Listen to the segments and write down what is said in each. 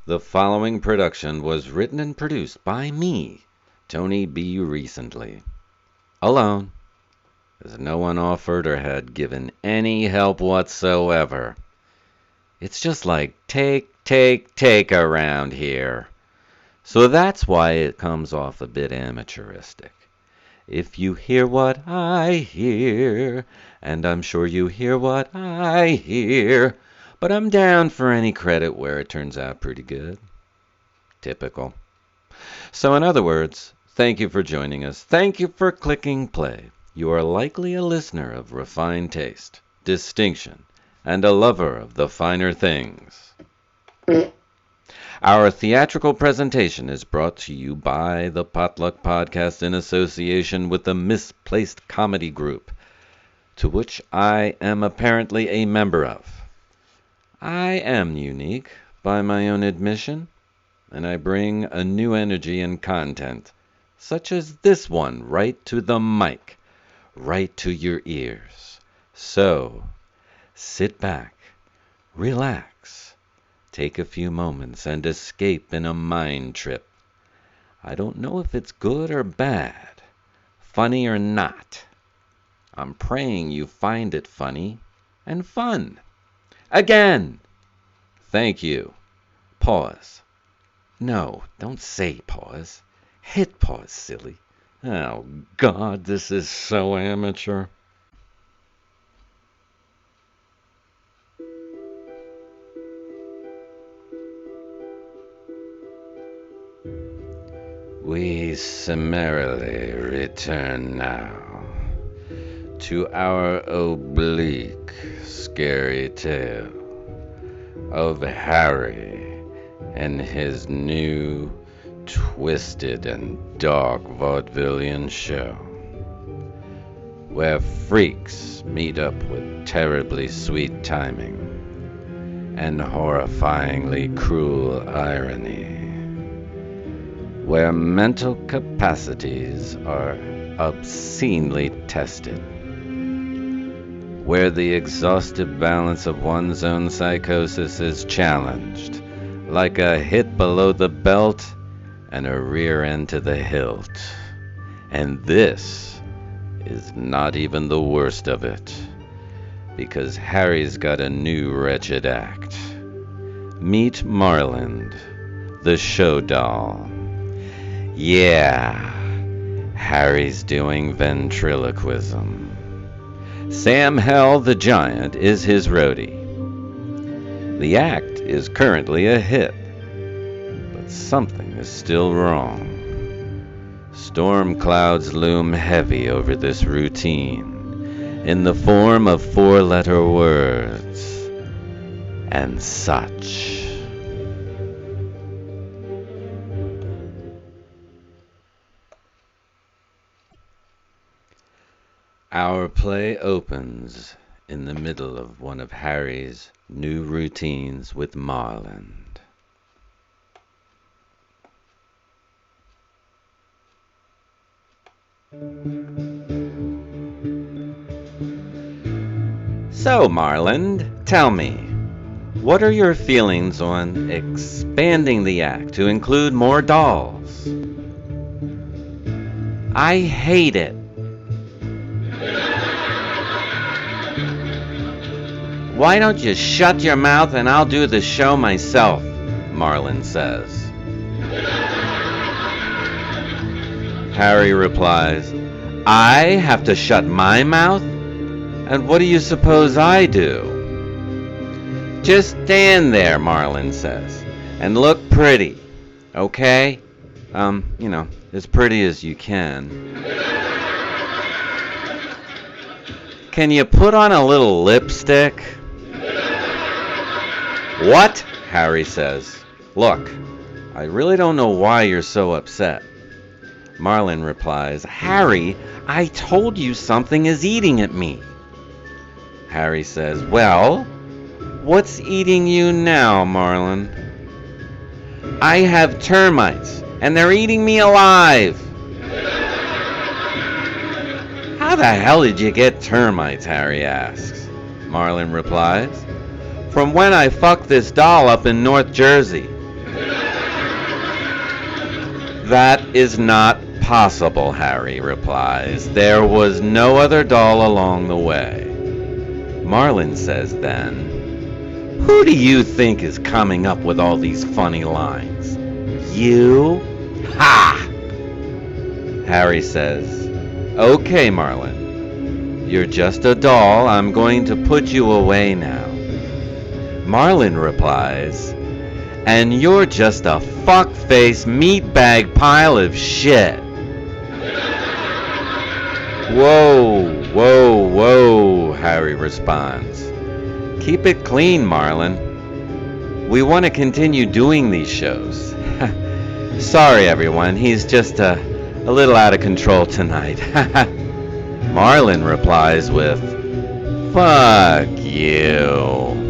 The following production was written and produced by me, Tony B. Recently. Alone, as no one offered or had given any help whatsoever. It's just like take around here. So that's why it comes off a bit amateuristic. If you hear what I hear, and I'm sure you hear what I hear, but I'm down for any credit where it turns out pretty good. Typical. So in other words, thank you for joining us. Thank you for clicking play. You are likely a listener of refined taste, distinction, and a lover of the finer things. Our theatrical presentation is brought to you by the Potluck Podcast in association with the Misplaced Comedy Group, to which I am apparently a member of. I am unique by my own admission, and I bring a new energy and content, such as this one, right to the mic, right to your ears. So, sit back, relax, take a few moments and escape in a mind trip. I don't know if it's good or bad, funny or not. I'm praying you find it funny and fun. Again, thank you. Pause. No, don't say pause. Hit pause, silly. Oh, God, this is so amateur. We summarily return now to our oblique, scary tale of Harry and his new, twisted and dark vaudevillian show, where freaks meet up with terribly sweet timing and horrifyingly cruel irony, where mental capacities are obscenely tested, where the exhaustive balance of one's own psychosis is challenged, like a hit below the belt and a rear end to the hilt. And this is not even the worst of it, because Harry's got a new wretched act. Meet Marland, the show doll. Yeah, Harry's doing ventriloquism. Sam Hell the Giant is his roadie. The act is currently a hit, but something is still wrong. Storm clouds loom heavy over this routine in the form of four-letter words and such. Our play opens in the middle of one of Harry's new routines with Marland. So, Marland, tell me, what are your feelings on expanding the act to include more dolls? I hate it. Why don't you shut your mouth and I'll do the show myself, Marland says. Harry replies, I have to shut my mouth? And what do you suppose I do? Just stand there, Marland says, and look pretty, okay? As pretty as you can. Can you put on a little lipstick? What? Harry says. Look, I really don't know why you're so upset. Marland replies, Harry, I told you something is eating at me. Harry says, well, what's eating you now, Marland? I have termites, and they're eating me alive. How the hell did you get termites, Harry asks. Marland replies, from when I fucked this doll up in North Jersey. That is not possible, Harry replies. There was no other doll along the way. Marlin says then, "Who do you think is coming up with all these funny lines? You? Ha!" Harry says, "Okay, Marlin. You're just a doll. I'm going to put you away now." Marlin replies, "And you're just a fuck-face meatbag pile of shit." "Whoa, whoa, whoa," Harry responds. "Keep it clean, Marlin. We want to continue doing these shows." "Sorry, everyone. He's just a little out of control tonight." Marlin replies with, "Fuck you."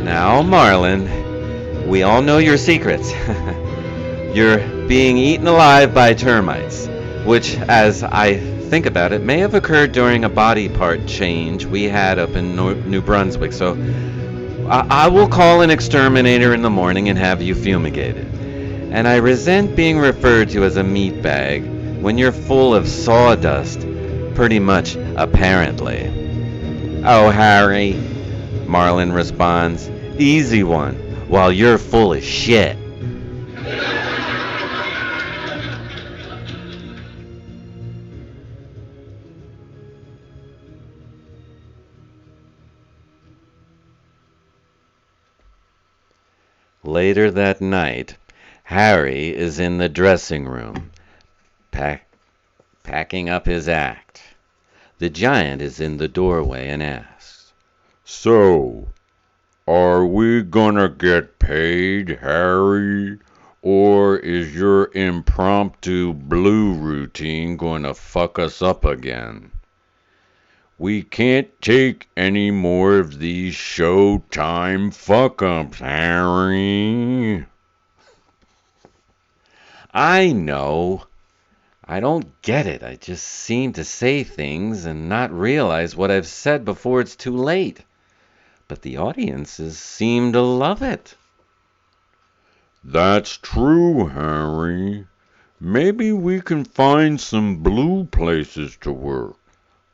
Now, Marlin, we all know your secrets. You're being eaten alive by termites, which, as I think about it, may have occurred during a body part change we had up in New Brunswick. So I will call an exterminator in the morning and have you fumigated. And I resent being referred to as a meatbag when you're full of sawdust, pretty much, apparently. "Oh, Harry," Marlin responds, "easy one, while you're full of shit." Later that night, Harry is in the dressing room, packing up his act. The giant is in the doorway and asks, "So, are we gonna get paid, Harry? Or is your impromptu blue routine gonna fuck us up again? We can't take any more of these showtime fuck-ups, Harry." "I know. I don't get it. I just seem to say things and not realize what I've said before it's too late. But the audiences seem to love it." "That's true, Harry. Maybe we can find some blue places to work,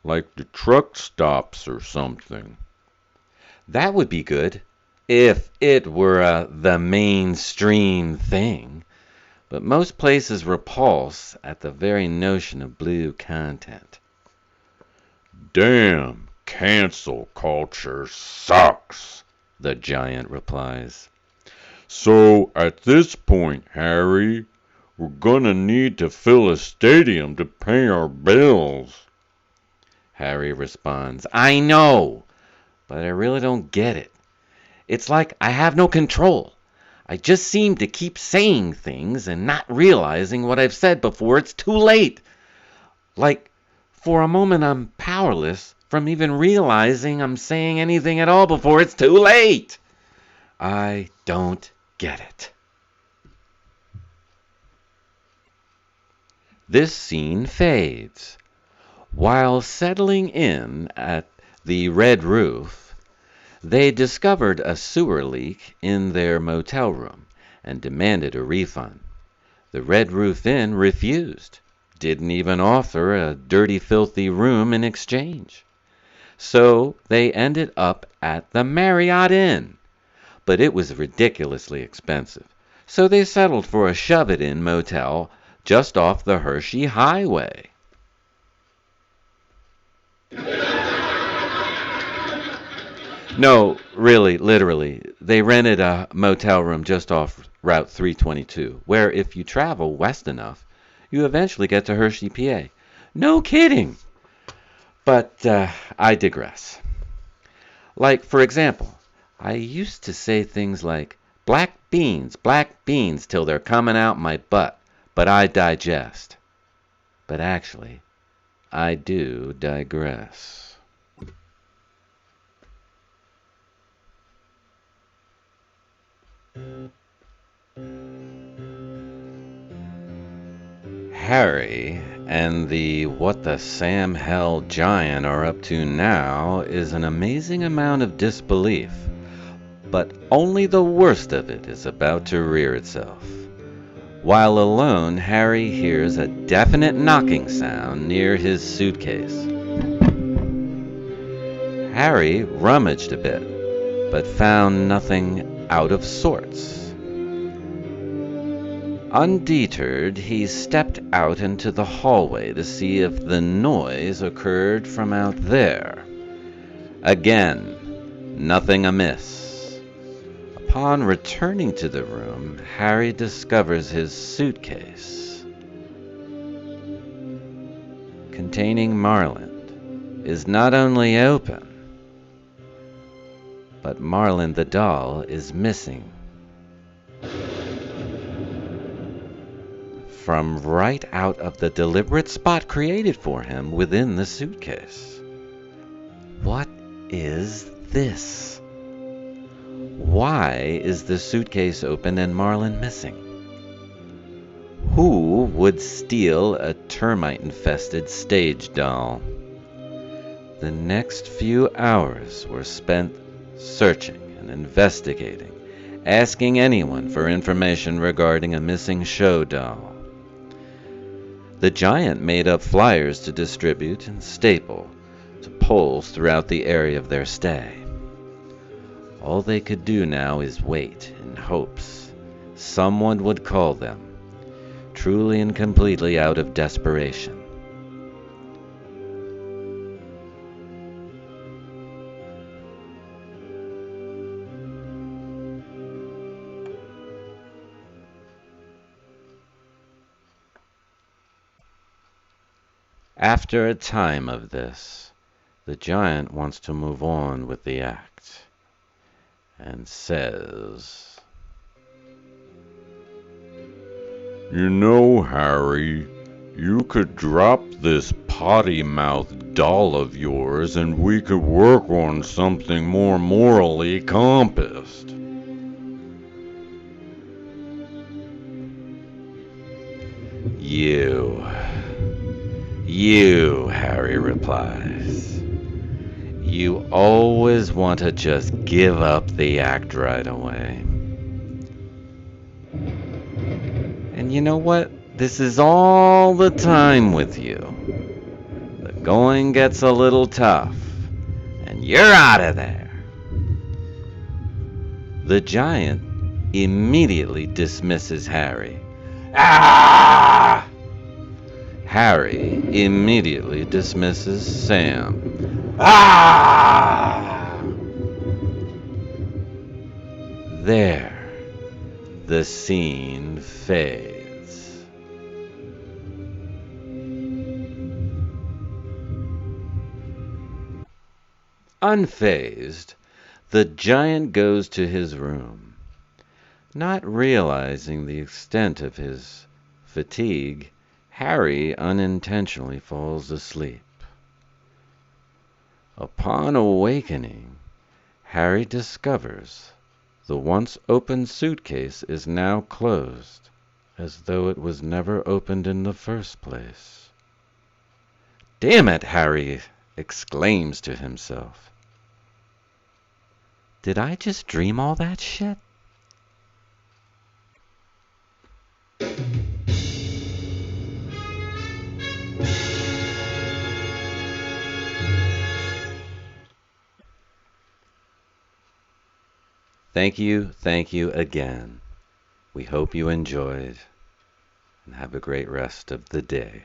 like the truck stops or something." "That would be good, if it were the mainstream thing. But most places repulse at the very notion of blue content." "Damn, cancel culture sucks," the giant replies. "So at this point, Harry, we're gonna need to fill a stadium to pay our bills." Harry responds, "I know, but I really don't get it. It's like I have no control. I just seem to keep saying things and not realizing what I've said before it's too late. Like, for a moment I'm powerless from even realizing I'm saying anything at all before it's too late. I don't get it." This scene fades. While settling in at the Red Roof, they discovered a sewer leak in their motel room and demanded a refund. The Red Roof Inn refused, didn't even offer a dirty, filthy room in exchange. So they ended up at the Marriott Inn, but it was ridiculously expensive. So they settled for a shove-it-in motel just off the Hershey Highway. No, really, literally. They rented a motel room just off Route 322, where if you travel west enough, you eventually get to Hershey, PA. No kidding! But I digress. Like, for example, I used to say things like, black beans, till they're coming out my butt, but I digest." But actually, I do digress. Harry and the what the Sam Hell giant are up to now is an amazing amount of disbelief. But only the worst of it is about to rear itself. While alone, Harry hears a definite knocking sound near his suitcase. Harry rummaged a bit, but found nothing out of sorts. Undeterred, he stepped out into the hallway to see if the noise occurred from out there. Again, nothing amiss. Upon returning to the room, Harry discovers his suitcase containing Marland is not only open, but Marland the doll is missing from right out of the deliberate spot created for him within the suitcase. What is this? Why is the suitcase open and Marland missing? Who would steal a termite-infested stage doll? The next few hours were spent searching and investigating, asking anyone for information regarding a missing show doll. The giant made up flyers to distribute and staple to poles throughout the area of their stay. All they could do now is wait in hopes someone would call them, truly and completely out of desperation. After a time of this, the giant wants to move on with the act and says, You know, Harry, you could drop this potty-mouthed doll of yours and we could work on something more morally compassed. You, Harry replies. You always want to just give up the act right away. And you know what? This is all the time with you. The going gets a little tough, and you're out of there. The giant immediately dismisses Harry. Ah! Harry immediately dismisses Sam. Ah! There, the scene fades. Unfazed, the giant goes to his room. Not realizing the extent of his fatigue, Harry unintentionally falls asleep. Upon awakening, Harry discovers the once open suitcase is now closed, as though it was never opened in the first place. Damn it, Harry exclaims to himself. Did I just dream all that shit? Thank you again. We hope you enjoyed, and have a great rest of the day.